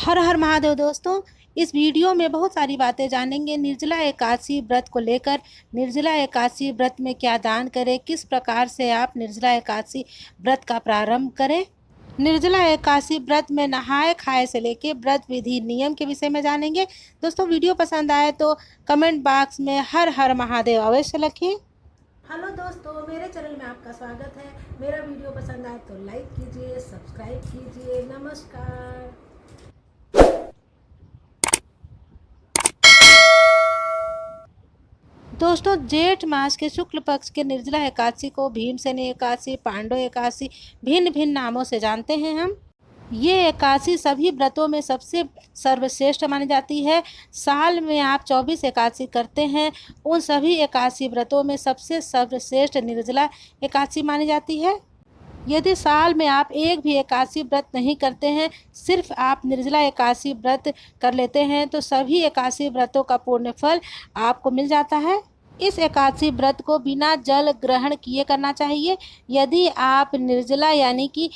हर हर महादेव दोस्तों। इस वीडियो में बहुत सारी बातें जानेंगे निर्जला एकादशी व्रत को लेकर। निर्जला एकादशी व्रत में क्या दान करें, किस प्रकार से आप निर्जला एकादशी व्रत का प्रारंभ करें। निर्जला एकादशी व्रत में नहाए खाए से लेके व्रत विधि नियम के विषय में जानेंगे। दोस्तों वीडियो पसंद आए तो कमेंट बॉक्स में हर हर महादेव अवश्य लिखें। हेलो दोस्तों, मेरे चैनल में आपका स्वागत है। मेरा वीडियो पसंद आए तो लाइक कीजिए, सब्सक्राइब कीजिए। नमस्कार दोस्तों, जेठ मास के शुक्ल पक्ष के निर्जला एकादशी को भीमसेनी एकादशी, पांडव एकादशी भिन्न भिन्न नामों से जानते हैं हम। ये एकादशी सभी व्रतों में सबसे सर्वश्रेष्ठ मानी जाती है। साल में आप 24 एकादशी करते हैं, उन सभी एकादशी व्रतों में सबसे सर्वश्रेष्ठ निर्जला एकादशी मानी जाती है। यदि साल में आप एक भी एकादशी व्रत नहीं करते हैं, सिर्फ आप निर्जला एकादशी व्रत कर लेते हैं, तो सभी एकादशी व्रतों का पुण्य फल आपको मिल जाता है। इस एकादशी व्रत को बिना जल ग्रहण किए करना चाहिए। यदि आप निर्जला यानी कि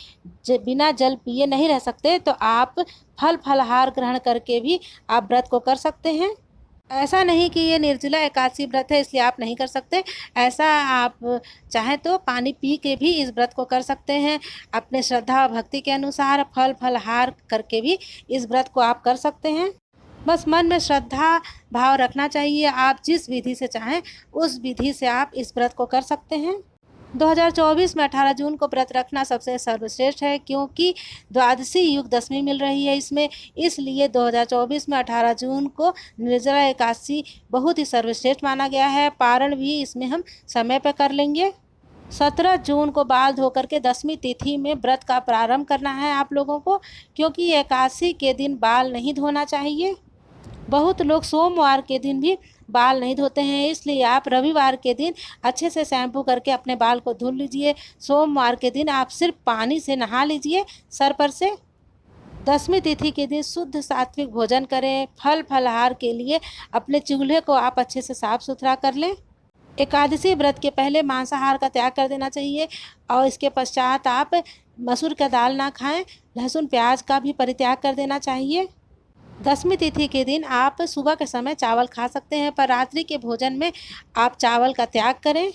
बिना जल पिए नहीं रह सकते, तो आप फल फलाहार ग्रहण करके भी आप व्रत को कर सकते हैं। ऐसा नहीं कि ये निर्जला एकादशी व्रत है इसलिए आप नहीं कर सकते। ऐसा आप चाहें तो पानी पी के भी इस व्रत को कर सकते हैं। अपने श्रद्धा और भक्ति के अनुसार फल फलाहार करके भी इस व्रत को आप कर सकते हैं। बस मन में श्रद्धा भाव रखना चाहिए। आप जिस विधि से चाहें उस विधि से आप इस व्रत को कर सकते हैं। 2024 में 18 जून को व्रत रखना सबसे सर्वश्रेष्ठ है, क्योंकि द्वादशी युग दशमी मिल रही है इसमें। इसलिए 2024 में 18 जून को निर्जला एकादशी बहुत ही सर्वश्रेष्ठ माना गया है। पारण भी इसमें हम समय पर कर लेंगे। 17 जून को बाल धोकर के दशमी तिथि में व्रत का प्रारंभ करना है आप लोगों को, क्योंकि एकादशी के दिन बाल नहीं धोना चाहिए। बहुत लोग सोमवार के दिन भी बाल नहीं धोते हैं, इसलिए आप रविवार के दिन अच्छे से शैम्पू करके अपने बाल को धुल लीजिए। सोमवार के दिन आप सिर्फ पानी से नहा लीजिए सर पर से। दशमी तिथि के दिन शुद्ध सात्विक भोजन करें। फल फलाहार के लिए अपने चूल्हे को आप अच्छे से साफ सुथरा कर लें। एकादशी व्रत के पहले मांसाहार का त्याग कर देना चाहिए और इसके पश्चात आप मसूर का दाल ना खाएं। लहसुन प्याज का भी परित्याग कर देना चाहिए। दशमी तिथि के दिन आप सुबह के समय चावल खा सकते हैं, पर रात्रि के भोजन में आप चावल का त्याग करें।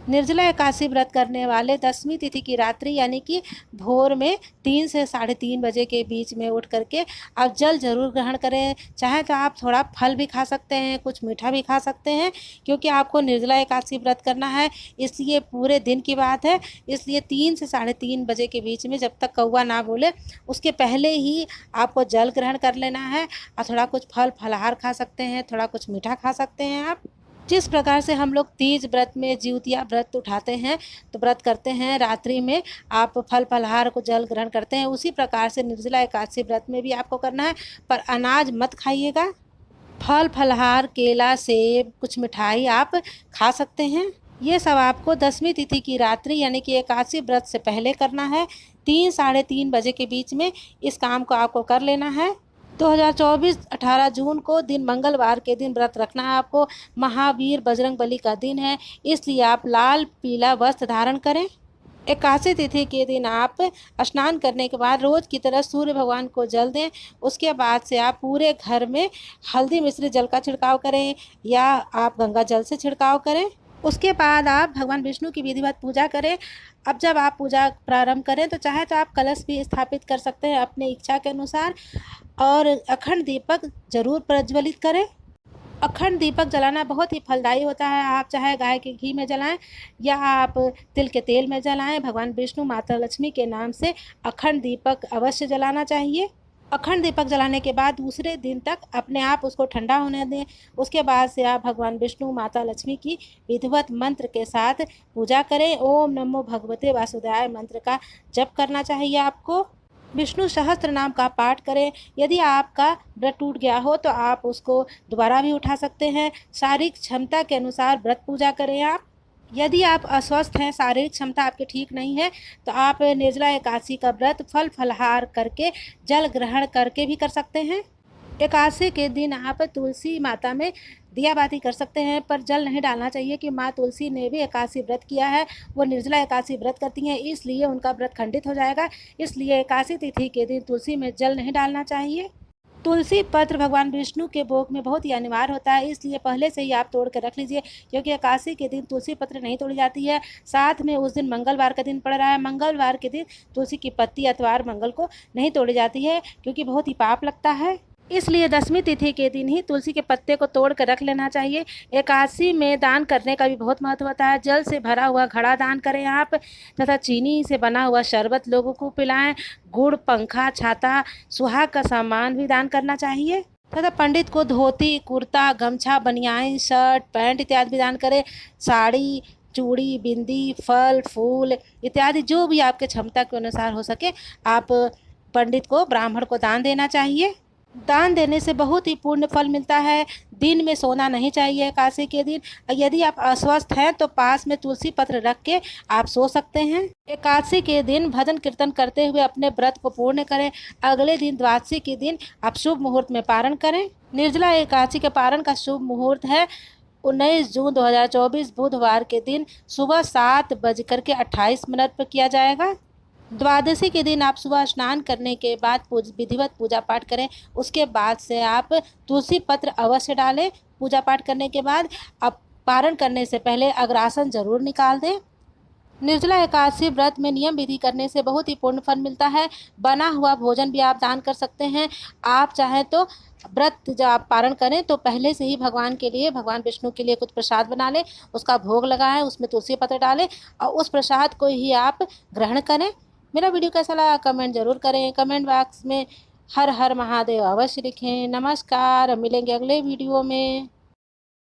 निर्जला एकादशी व्रत करने वाले दशमी तिथि की रात्रि यानी कि भोर में 3 से 3:30 बजे के बीच में उठ करके आप जल जरूर ग्रहण करें। चाहे तो आप थोड़ा फल भी खा सकते हैं, कुछ मीठा भी खा सकते हैं, क्योंकि आपको निर्जला एकादशी व्रत करना है, इसलिए पूरे दिन की बात है। इसलिए 3 से 3:30 बजे के बीच में, जब तक कौवा ना बोले उसके पहले ही आपको जल ग्रहण कर लेना है। और थोड़ा कुछ फल फलाहार खा सकते हैं, थोड़ा कुछ मीठा खा सकते हैं आप। जिस प्रकार से हम लोग तीज व्रत में जिउतिया व्रत उठाते हैं, तो व्रत करते हैं, रात्रि में आप फल फलाहार को जल ग्रहण करते हैं, उसी प्रकार से निर्जला एकादशी व्रत में भी आपको करना है। पर अनाज मत खाइएगा। फल फलाहार केला सेब कुछ मिठाई आप खा सकते हैं। ये सब आपको दशमी तिथि की रात्रि यानी कि एकादशी व्रत से पहले करना है। 3 साढ़े 3 बजे के बीच में इस काम को आपको कर लेना है। 2024 18 जून को दिन मंगलवार के दिन व्रत रखना है आपको। महावीर बजरंगबली का दिन है, इसलिए आप लाल पीला वस्त्र धारण करें। एकादशी तिथि के दिन आप स्नान करने के बाद रोज की तरह सूर्य भगवान को जल दें। उसके बाद से आप पूरे घर में हल्दी मिश्रित जल का छिड़काव करें या आप गंगा जल से छिड़काव करें। उसके बाद आप भगवान विष्णु की विधिवत पूजा करें। अब जब आप पूजा प्रारंभ करें तो चाहे तो आप कलश भी स्थापित कर सकते हैं अपनी इच्छा के अनुसार, और अखंड दीपक जरूर प्रज्वलित करें। अखंड दीपक जलाना बहुत ही फलदायी होता है। आप चाहे गाय के घी में जलाएं या आप तिल के तेल में जलाएं, भगवान विष्णु माता लक्ष्मी के नाम से अखंड दीपक अवश्य जलाना चाहिए। अखंड दीपक जलाने के बाद दूसरे दिन तक अपने आप उसको ठंडा होने दें। उसके बाद से आप भगवान विष्णु माता लक्ष्मी की विधिवत मंत्र के साथ पूजा करें। ओम नमो भगवते वासुदेवाय मंत्र का जप करना चाहिए आपको। विष्णु सहस्त्र नाम का पाठ करें। यदि आपका व्रत टूट गया हो तो आप उसको दोबारा भी उठा सकते हैं। शारीरिक क्षमता के अनुसार व्रत पूजा करें आप। यदि आप अस्वस्थ हैं, शारीरिक क्षमता आपकी ठीक नहीं है, तो आप निर्जला एकादशी का व्रत फल फलाहार करके जल ग्रहण करके भी कर सकते हैं। एकादशी के दिन आप तुलसी माता में दिया बाती कर सकते हैं, पर जल नहीं डालना चाहिए कि माँ तुलसी ने भी एकादशी व्रत किया है, वो निर्जला एकादशी व्रत करती हैं, इसलिए उनका व्रत खंडित हो जाएगा। इसलिए एकादशी तिथि के दिन तुलसी में जल नहीं डालना चाहिए। तुलसी पत्र भगवान विष्णु के भोग में बहुत ही अनिवार्य होता है, इसलिए पहले से ही आप तोड़ कर रख लीजिए, क्योंकि एकादशी के दिन तुलसी पत्र नहीं तोड़ी जाती है। साथ में उस दिन मंगलवार का दिन पड़ रहा है, मंगलवार के दिन तुलसी की पत्ती अतवार मंगल को नहीं तोड़ी जाती है, क्योंकि बहुत ही पाप लगता है। इसलिए दशमी तिथि के दिन ही तुलसी के पत्ते को तोड़ कर रख लेना चाहिए। एकादशी में दान करने का भी बहुत महत्व होता है। जल से भरा हुआ घड़ा दान करें आप, तथा चीनी से बना हुआ शरबत लोगों को पिलाएं। गुड़, पंखा, छाता, सुहाग का सामान भी दान करना चाहिए। तथा पंडित को धोती, कुर्ता, गमछा, बनियान, शर्ट, पैंट इत्यादि भी दान करें। साड़ी, चूड़ी, बिंदी, फल, फूल इत्यादि जो भी आपके क्षमता के अनुसार हो सके, आप पंडित को, ब्राह्मण को दान देना चाहिए। दान देने से बहुत ही पुण्य फल मिलता है। दिन में सोना नहीं चाहिए एकादशी के दिन। यदि आप अस्वस्थ हैं तो पास में तुलसी पत्र रख के आप सो सकते हैं। एकादशी के दिन भजन कीर्तन करते हुए अपने व्रत को पूर्ण करें। अगले दिन द्वादशी के दिन आप शुभ मुहूर्त में पारण करें। निर्जला एकादशी के पारण का शुभ मुहूर्त है 19 जून 2024 बुधवार के दिन सुबह 7:28 पर किया जाएगा। द्वादशी के दिन आप सुबह स्नान करने के बाद विधिवत पूजा पाठ करें। उसके बाद से आप तुलसी पत्र अवश्य डालें। पूजा पाठ करने के बाद आप पारण करने से पहले अग्रासन जरूर निकाल दें। निर्जला एकादशी व्रत में नियम विधि करने से बहुत ही पूर्ण फल मिलता है। बना हुआ भोजन भी आप दान कर सकते हैं। आप चाहें तो व्रत जब आप पारण करें तो पहले से ही भगवान के लिए, भगवान विष्णु के लिए कुछ प्रसाद बना लें, उसका भोग लगाएं, उसमें तुलसी पत्र डालें और उस प्रसाद को ही आप ग्रहण करें। मेरा वीडियो कैसा लगा कमेंट जरूर करें। कमेंट बॉक्स में हर हर महादेव अवश्य लिखें। नमस्कार, मिलेंगे अगले वीडियो में।